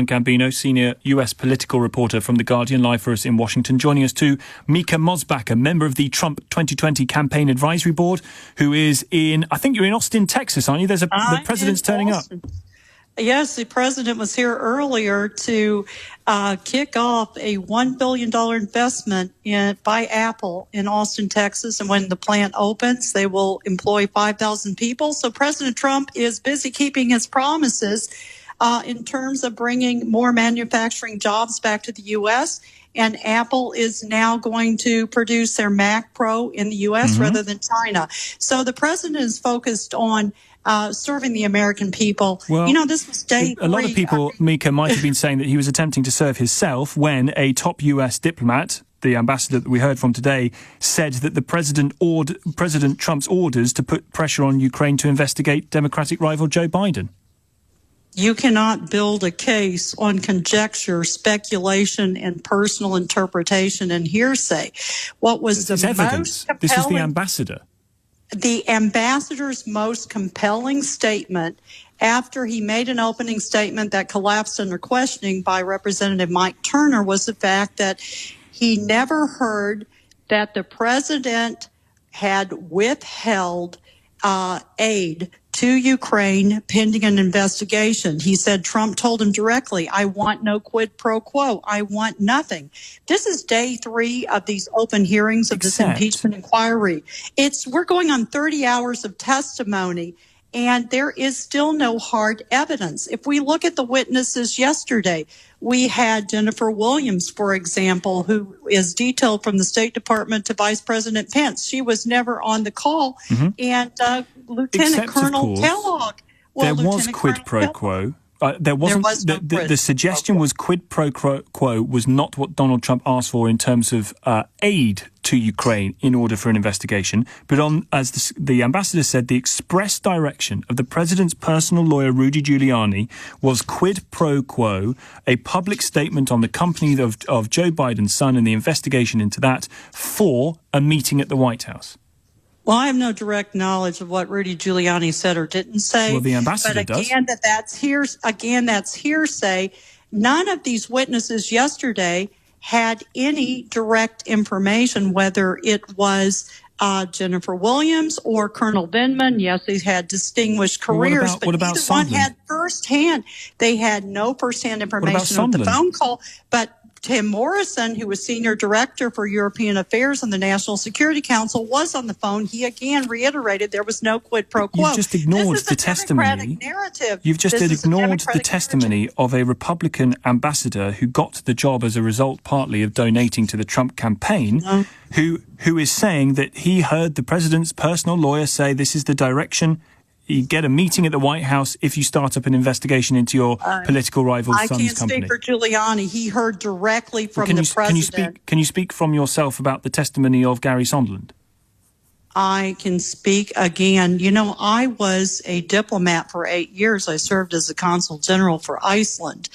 Gambino, senior US political reporter from The Guardian, live for us in Washington. Joining us too, Mica Mosbacher, member of the Trump 2020 Campaign Advisory Board, who is I think you're in Austin, Texas, aren't you? The president's turning up. Yes, the president was here earlier to kick off a $1 billion investment by Apple in Austin, Texas. And when the plant opens, they will employ 5,000 people. So President Trump is busy keeping his promises in terms of bringing more manufacturing jobs back to the U.S. And Apple is now going to produce their Mac Pro in the U.S. rather than China. So the president is focused on serving the American people. Well, this was day 3. A lot of people, Mica, might have been saying that he was attempting to serve himself when a top U.S. diplomat, the ambassador that we heard from today, said that the President Trump's orders to put pressure on Ukraine to investigate Democratic rival Joe Biden. You cannot build a case on conjecture, speculation, and personal interpretation and hearsay. What was the most compelling? This is the ambassador. The ambassador's most compelling statement after he made an opening statement that collapsed under questioning by Representative Mike Turner was the fact that he never heard that the president had withheld aid to Ukraine pending an investigation. He said Trump told him directly, I want no quid pro quo. I want nothing. This is day 3 of these open hearings of this impeachment inquiry. We're going on 30 hours of testimony, and there is still no hard evidence. If we look at the witnesses yesterday, we had Jennifer Williams, for example, who is detailed from the State Department to Vice President Pence. She was never on the call. And Lieutenant Colonel Kellogg. There was quid pro quo. There wasn't. The suggestion was quid pro quo was not what Donald Trump asked for in terms of aid to Ukraine in order for an investigation. But as the ambassador said, the express direction of the president's personal lawyer, Rudy Giuliani, was quid pro quo, a public statement on the company of Joe Biden's son and the investigation into that for a meeting at the White House. Well, I have no direct knowledge of what Rudy Giuliani said or didn't say. Well, the ambassador does. But that's hearsay. None of these witnesses yesterday had any direct information, whether it was Jennifer Williams or Colonel Vindman. Yes, they had distinguished careers, but neither one had firsthand. They had no firsthand information of the phone call. But Tim Morrison, who was Senior Director for European Affairs on the National Security Council, was on the phone. He again reiterated there was no quid pro quo. You've just ignored the testimony. You've just ignored the testimony of a Republican ambassador who got the job as a result partly of donating to the Trump campaign, who is saying that he heard the president's personal lawyer say this is the direction. You get a meeting at the White House if you start up an investigation into your political rival's son's company. I can't speak for Giuliani. He heard directly from the president. Can you speak from yourself about the testimony of Gary Sondland? I can speak again. I was a diplomat for 8 years. I served as a consul general for Iceland.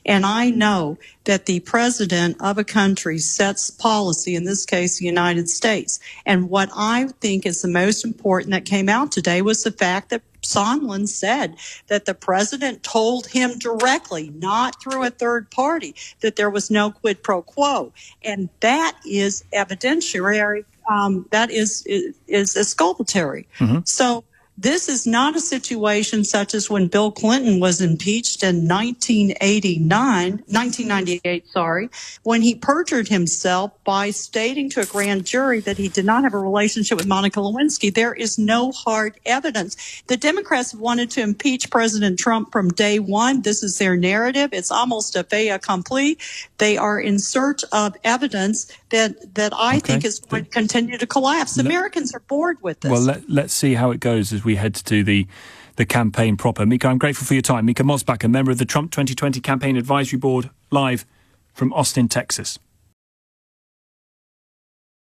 And I know that the president of a country sets policy, in this case, the United States. And what I think is the most important that came out today was the fact that Sondland said that the president told him directly, not through a third party, that there was no quid pro quo. And that is evidentiary. That is exculpatory. So this is not a situation such as when Bill Clinton was impeached in 1998, when he perjured himself by stating to a grand jury that he did not have a relationship with Monica Lewinsky. There is no hard evidence. The Democrats wanted to impeach President Trump from day one. This is their narrative. It's almost a fait accompli. They are in search of evidence that I think is going to continue to collapse. Americans are bored with this. Well, let's see how it goes as we head to the campaign proper. Mica, I'm grateful for your time. Mica Mosbacher, member of the Trump 2020 Campaign Advisory Board, live from Austin, Texas.